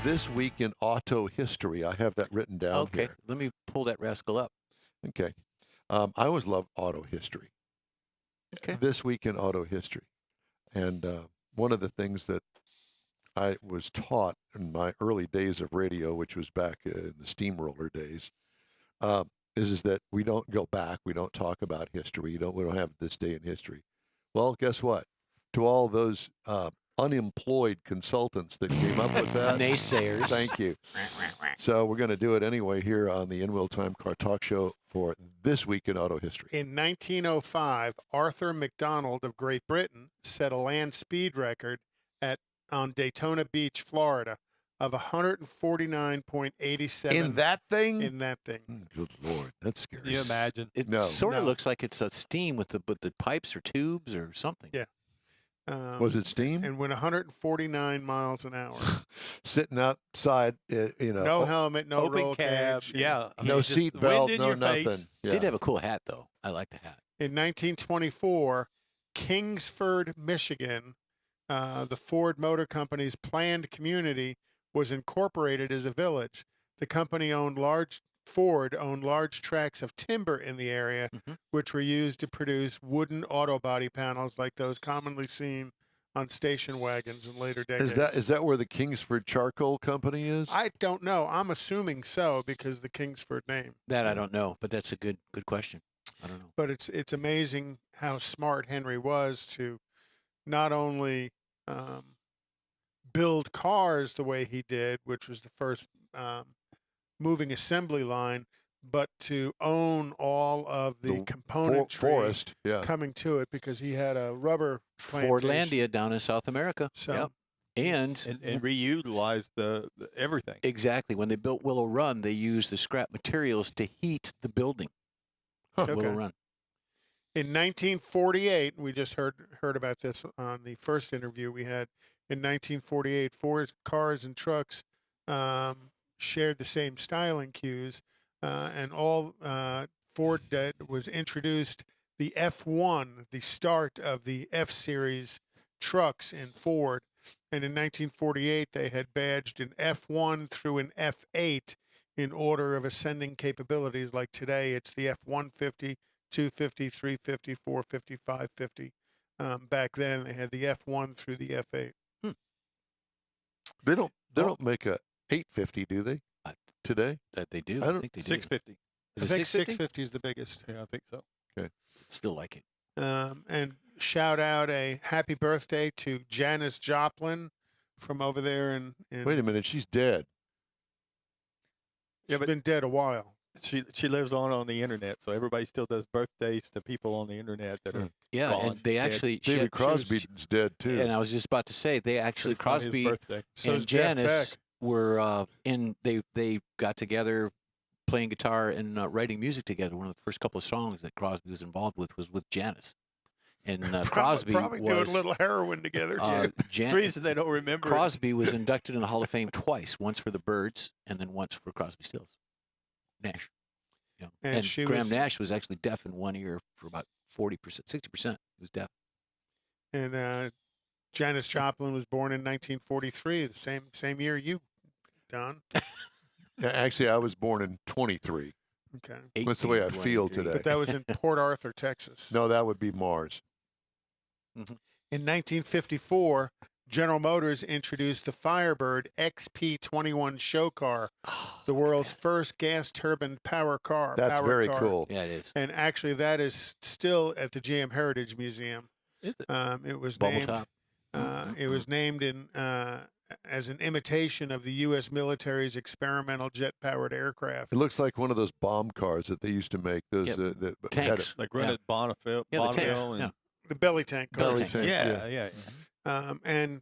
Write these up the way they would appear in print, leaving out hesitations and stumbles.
This Week in Auto History. I have that written down Okay, here. let me pull that rascal up. Okay. I always love auto history. Okay. This Week in Auto History. And one of the things that I was taught in my early days of radio, which was back in the steamroller days, is that we don't go back. We don't talk about history. We don't have this day in history. Well, guess what? To all those unemployed consultants that came up with that, Naysayers. thank you. So we're going to do it anyway here on the In Wheel Time Car Talk Show for This Week in Auto History. In 1905, Arthur McDonald of Great Britain set a land speed record on Daytona Beach, Florida, of 149.87. In that thing? In that thing. Good Lord, that's scary. Can you imagine? It No. sort of No. looks like it's a steam with the pipes or tubes or something. Yeah. Was it steam? And went 149 miles an hour. Sitting outside, No helmet, no Open roll cab. cage. Yeah. I mean, no just seat wind belt, in no your nothing. face. Yeah. Did have a cool hat though. I like the hat. In 1924, Kingsford, Michigan, the Ford Motor Company's planned community was incorporated as a village. The company Ford owned large tracts of timber in the area, which were used to produce wooden auto body panels like those commonly seen on station wagons in later decades. Is that where the Kingsford Charcoal Company is? I don't know. I'm assuming so because the Kingsford name. That I don't know, but that's a good question. I don't know. But it's amazing how smart Henry was to not only build cars the way he did, which was the first moving assembly line, but to own all of the componentry forest, yeah. coming to it because he had a rubber plantation. Fordlandia down in South America. So- Yep. And reutilize the everything. exactly when they built Willow Run, they used the scrap materials to heat the building. Okay. Willow Run. In 1948, we just heard about this on the first interview we had. In 1948, Ford cars and trucks shared the same styling cues, and all Ford was introduced the F1, the start of the F-Series trucks in Ford. And in 1948, they had badged an F1 through an F8 in order of ascending capabilities. Like today, it's the F-150, 250, 350, 450, 550. Back then, they had the F1 through the F8. They don't make a 850, do they? Today? That they do. I I, don't- think they do. 650. I think 650 is the biggest. Yeah, I think so. Still like it. And shout out a happy birthday to Janis Joplin from over there in Wait a minute, she's dead. she's been dead a while. She lives on the internet, so everybody still does birthdays to people on the internet that are Yeah, gone, and they dead. actually David Crosby's dead too. And I was just about to say they actually It's not his Crosby birthday. So is and Jeff Janis Beck. were they got together playing guitar and writing music together. One of the first couple of songs that Crosby was involved with was with Janis. And Crosby probably doing was a little heroin together too. The reason they don't remember it. Crosby was inducted in the Hall of Fame twice, once for the Byrds and then once for Crosby, Stills, Nash. Yeah. And she Graham was- Nash was actually deaf in one ear for about 40%, 60%. He was deaf. And Janis Joplin was born in 1943, the same year you, Don. Yeah, actually, I was born in 23. Okay, That's the way I feel 1823. today. but that was in Port Arthur, Texas. No, that would be Mars. In 1954, General Motors introduced the Firebird XP21 show car, the world's first gas turbine power car. That's powered very car. cool. Yeah, it is. And actually, that is still at the GM Heritage Museum. Is it? It was Bubble named. top. It was named as an imitation of the U.S. military's experimental jet-powered aircraft. It looks like one of those bomb cars that they used to make. Those Yeah, that had tanks. Like run at Bonneville, Yeah, the tank. Bonneville and Yeah. The belly tank cars. Belly tank. yeah. And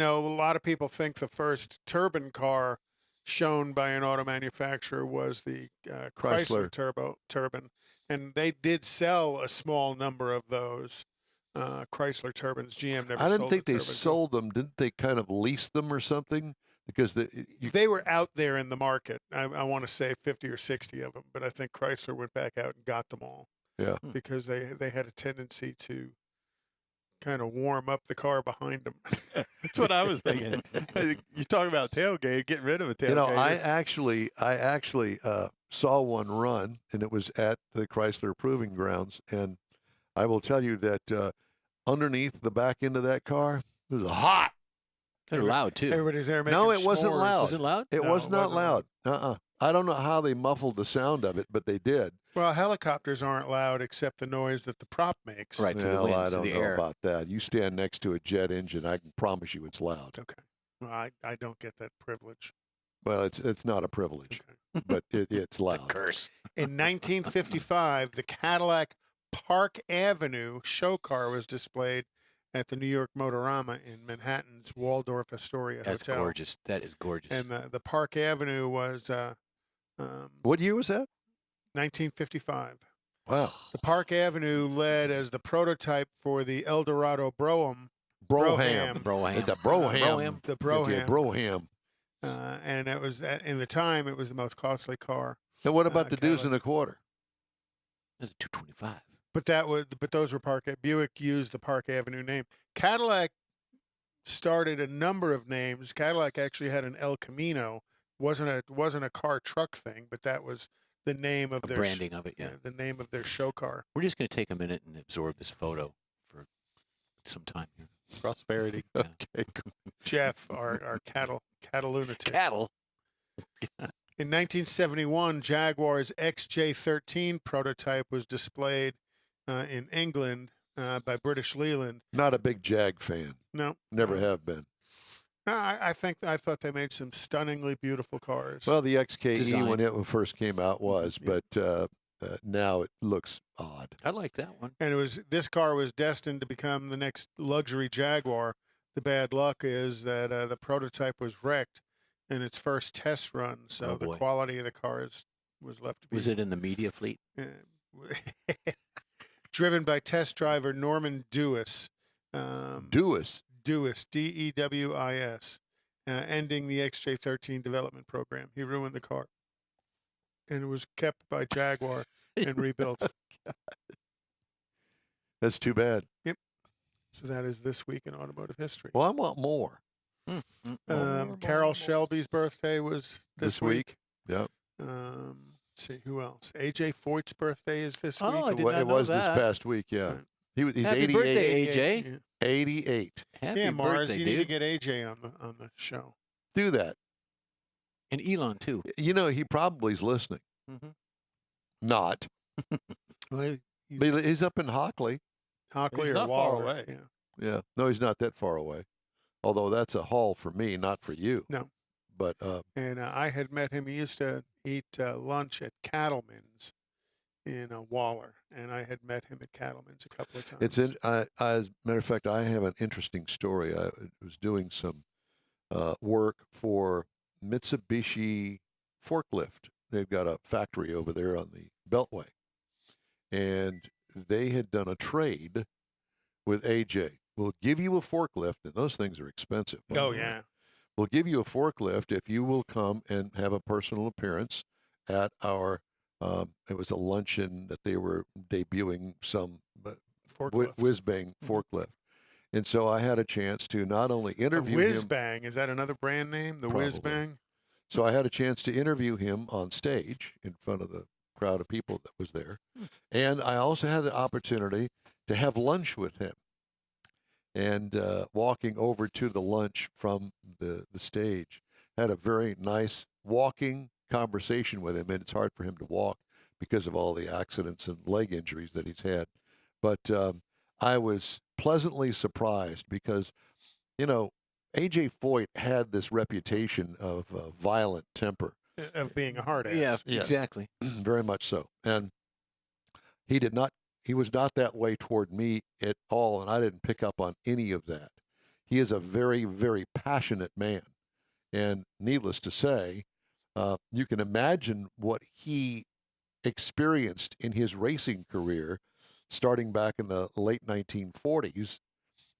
a lot of people think the first turbine car shown by an auto manufacturer was the Chrysler turbine, and they did sell a small number of those Chrysler turbines. GM never. I didn't sold think the they turbine. sold them. Didn't they kind of lease them or something? Because They were out there in the market. I want to say 50 or 60 of them, but I think Chrysler went back out and got them all. Yeah. Because they had a tendency to kind of warm up the car behind him. That's what I was thinking. You talking about tailgate, getting rid of a tailgate. You know, I actually saw one run, and it was at the Chrysler Proving Grounds, and I will tell you that underneath the back end of that car, it was hot. They're loud too. Everybody's there making No, it wasn't s'mores. loud. Was it loud? It No, was it not wasn't loud. loud. I don't know how they muffled the sound of it, but they did. Well, helicopters aren't loud except the noise that the prop makes. Right. To the Well, wind, I to don't the know air. about that. You stand next to a jet engine, I can promise you it's loud. Okay. Well, I don't get that privilege. Well, it's not a privilege, Okay. but it's It's a loud. curse. In 1955, the Cadillac Park Avenue show car was displayed at the New York Motorama in Manhattan's Waldorf Astoria That's Hotel. gorgeous. That is gorgeous. And the Park Avenue was What year was that? 1955. Wow, The Park Avenue led as the prototype for the Eldorado Brougham. Broham. Broham. The Broham. The Yeah, Brougham. Broham. And it was in the time it was the most costly car. And what about the Cadillac. deuce and a quarter? That's a 225. But those were Buick used the Park Avenue name. Cadillac started a number of names. Cadillac actually had an El Camino. wasn't a car truck thing, but that was the name of The their branding of it, yeah. the name of their show car. We're just going to take a minute and absorb this photo for some time here. prosperity. Yeah. Okay, cool. Jeff, our cattle lunatic. Cattle. In 1971, Jaguar's XJ13 prototype was displayed in England by British Leland. Not a big Jag fan. No, Never have been. No, I thought they made some stunningly beautiful cars. Well, the XKE Design. when it first came out was, Yeah. but now it looks odd. I like that one. and this car was destined to become the next luxury Jaguar. The bad luck is that the prototype was wrecked in its first test run, so Oh, the boy. quality of the cars was left to be. Was it in the media fleet? Driven by test driver Norman Dewis. Dewis. Dewis, Dewis, ending the XJ13 development program. He ruined the car, and it was kept by Jaguar and rebuilt. That's too bad. So that is this week in automotive history. Well, I want more Carol Shelby's birthday was this week. Yep. Let's see who else. AJ Foyt's birthday is this Oh, I week. did not It know was this that. past week. Yeah. Right. He's Happy 88. birthday, AJ. Yeah, 88. Happy yeah Mars, birthday, you need to dude. get AJ on the show. Do that. And Elon, too. You know, he probably is listening. Mm-hmm. Not. Well, But he's up in Hockley. Hockley He's or not far Waller. away. Yeah. Yeah. No, he's not that far away. Although that's a haul for me, not for you. No. But And I had met him. He used to eat lunch at Cattleman's in Waller, and I had met him at Cattleman's a couple of times. it's in. As a matter of fact, I have an interesting story. I was doing some work for Mitsubishi Forklift. They've got a factory over there on the Beltway, and they had done a trade with AJ. We'll give you a forklift, and those things are expensive. by Oh the way. yeah. We'll give you a forklift if you will come and have a personal appearance at our. It was a luncheon that they were debuting some Forklift. whiz bang forklift, and so I had a chance to not only A interview Whiz him. Bang, is that another brand name? The Whiz Probably. Bang. So I had a chance to interview him on stage in front of the crowd of people that was there, and I also had the opportunity to have lunch with him. And walking over to the lunch from the stage, had a very nice walking conversation with him. And it's hard for him to walk because of all the accidents and leg injuries that he's had. But I was pleasantly surprised because, you know, AJ Foyt had this reputation of violent temper. Of being a hard ass. Yeah, Yes. exactly. Very much so. And he was not that way toward me at all, and I didn't pick up on any of that. He is a very, very passionate man. And needless to say, you can imagine what he experienced in his racing career starting back in the late 1940s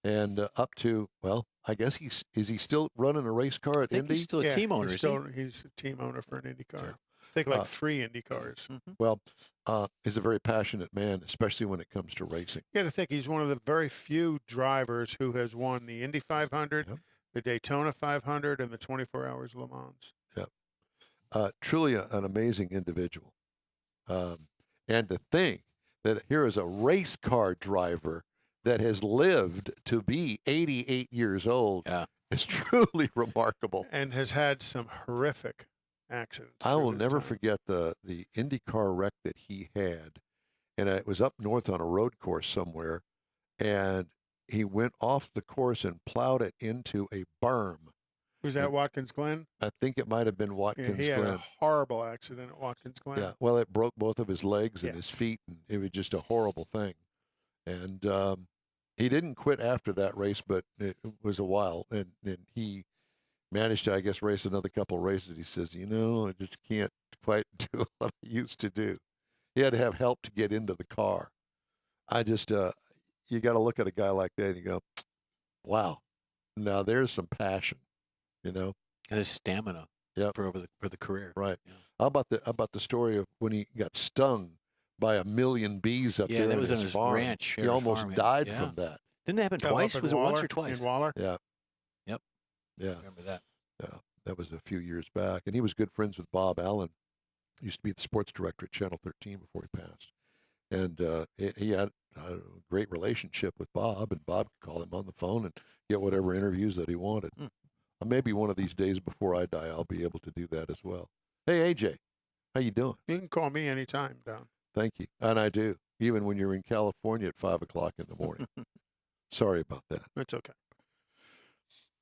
and up to, well, I guess is he still running a race car at I think Indy? he's still a Yeah, team owner. isn't he? He's a team owner for an Indy car. think like 3 Indy cars. Well, is a very passionate man, especially when it comes to racing. You got to think he's one of the very few drivers who has won the Indy 500, Yep. the Daytona 500, and the 24 Hours Le Mans. Truly an amazing individual. And to think that here is a race car driver that has lived to be 88 years old is truly remarkable. And has had some horrific accidents. I through will his never time. forget the IndyCar wreck that he had. And it was up north on a road course somewhere. And he went off the course and plowed it into a berm. Was that Watkins Glen? I think it might have been Yeah, Watkins he had Glen. a horrible accident at Watkins Glen. Yeah, well, it broke both of his legs and Yeah. his feet, and it was just a horrible thing. And he didn't quit after that race, but it was a while, and he managed to, I guess, race another couple of races. He says, I just can't quite do what I used to do. He had to have help to get into the car. I just, you got to look at a guy like that and you go, wow, now there's some passion, And his stamina for the career. Right. Yeah. How about the story of when he got stung by 1,000,000 bees up there that in was on his his farm? ranch. He almost died from that. Didn't that happen Oh, up twice? in Was it once Waller? or twice? In Waller? Yeah. Yep. Yeah. Remember that. Yeah. That was a few years back. And he was good friends with Bob Allen. He used to be the sports director at Channel 13 before he passed. And he had a great relationship with Bob, and Bob could call him on the phone and get whatever interviews that he wanted. Maybe one of these days before I die, I'll be able to do that as well. Hey, AJ, how you doing? You can call me anytime, Don. Thank you. And I do, even when you're in California at 5 o'clock in the morning. Sorry about that. It's okay.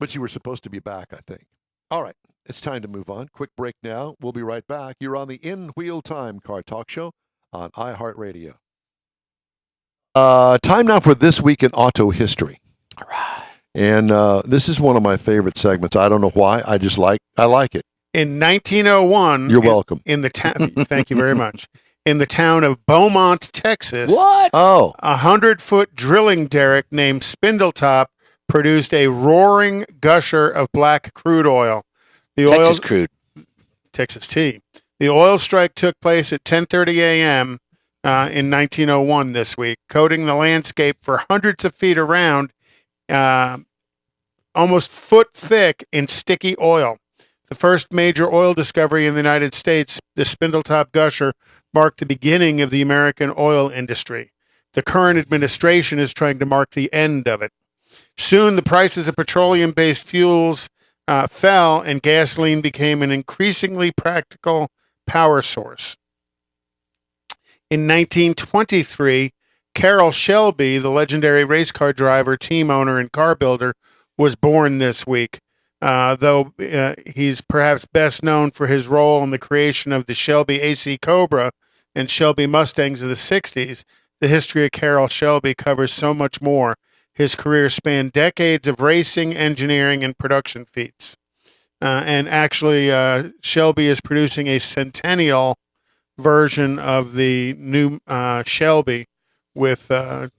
But you were supposed to be back, I think. All right, it's time to move on. Quick break now. We'll be right back. You're on the In Wheel Time Car Talk Show on iHeart Radio. Time now for This Week in Auto History. All right. And this is one of my favorite segments. I don't know why. I like it. In 1901, You're welcome. In the town, thank you very much. In the town of Beaumont, Texas, What? Oh, a 100-foot drilling derrick named Spindletop produced a roaring gusher of black crude oil. The Texas crude. Texas tea. The oil strike took place at 10:30 a.m. In 1901 this week, coating the landscape for hundreds of feet around, almost foot thick in sticky oil. The first major oil discovery in the United States, the Spindletop gusher, marked the beginning of the American oil industry. The current administration is trying to mark the end of it. Soon, the prices of petroleum-based fuels fell, and gasoline became an increasingly practical power source. In 1923, Carroll Shelby, the legendary race car driver, team owner, and car builder, was born this week. Though he's perhaps best known for his role in the creation of the Shelby AC Cobra and Shelby Mustangs of the 60s, the history of Carroll Shelby covers so much more. His career spanned decades of racing, engineering, and production feats. And actually, Shelby is producing a centennial version of the new Shelby with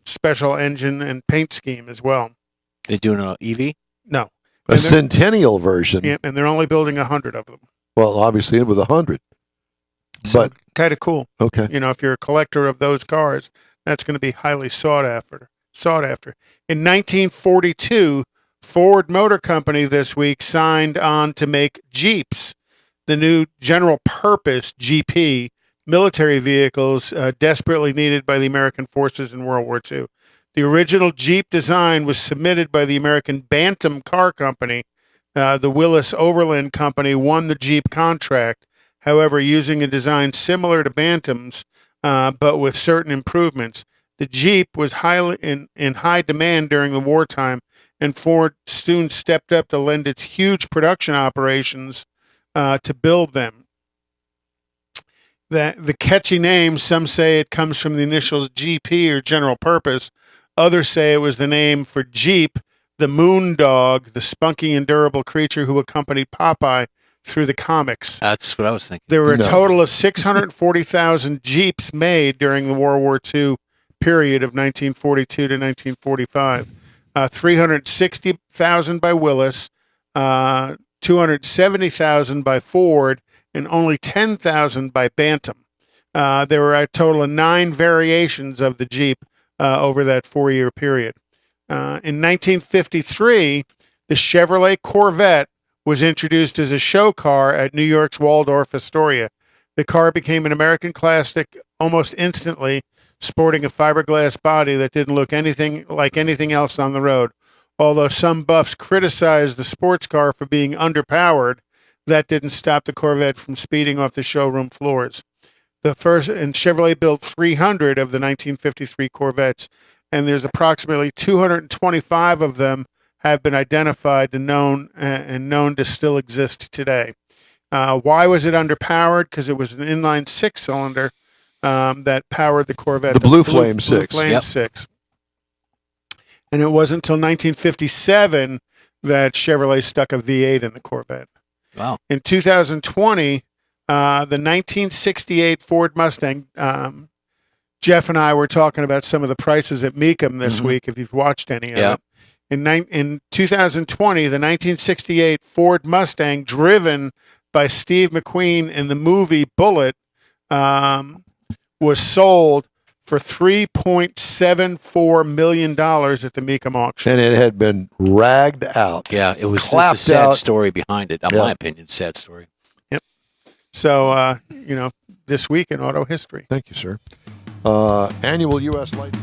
special engine and paint scheme as well. They doing an EV? No. a centennial version. Yeah, and they're only building 100 of them. Well, obviously with 100. So But kind of cool. okay. You know, if you're a collector of those cars, that's going to be highly sought after. In 1942, Ford Motor Company this week signed on to make Jeeps, the new general purpose GP military vehicles desperately needed by the American forces in World War II. The original Jeep design was submitted by the American Bantam Car Company. The Willis Overland Company won the Jeep contract, however, using a design similar to Bantam's, but with certain improvements. The Jeep was highly in high demand during the wartime, and Ford soon stepped up to lend its huge production operations to build them. The catchy name, some say it comes from the initials GP or general purpose. Others say it was the name for Jeep, the moon dog, the spunky and durable creature who accompanied Popeye through the comics. That's what I was thinking. There were a No. total of 640,000 Jeeps made during the World War II period of 1942 to 1945. 360,000 by Willis, 270,000 by Ford, and only 10,000 by Bantam. There were a total of 9 variations of the Jeep over that 4-year period. In 1953, the Chevrolet Corvette was introduced as a show car at New York's Waldorf Astoria. The car became an American classic almost instantly, sporting a fiberglass body that didn't look anything like anything else on the road. Although some buffs criticized the sports car for being underpowered, that didn't stop the Corvette from speeding off the showroom floors. Chevrolet built 300 of the 1953 Corvettes, and there's approximately 225 of them have been identified and known to still exist today. Why was it underpowered? Because it was an inline 6-cylinder that powered the Corvette. The Blue Flame 6. Blue Flame 6. And it wasn't until 1957 that Chevrolet stuck a V8 in the Corvette. Wow. In 2020, the 1968 Ford Mustang, Jeff and I were talking about some of the prices at Mecum this week, if you've watched any of it. In 2020, the 1968 Ford Mustang, driven by Steve McQueen in the movie Bullet, was sold for $3.74 million at the Mecum auction. And it had been ragged out. Yeah, it's a clapped sad out. story behind it. In my opinion, sad story. Yep. So, this week in auto history. Thank you, sir. Annual U.S. Light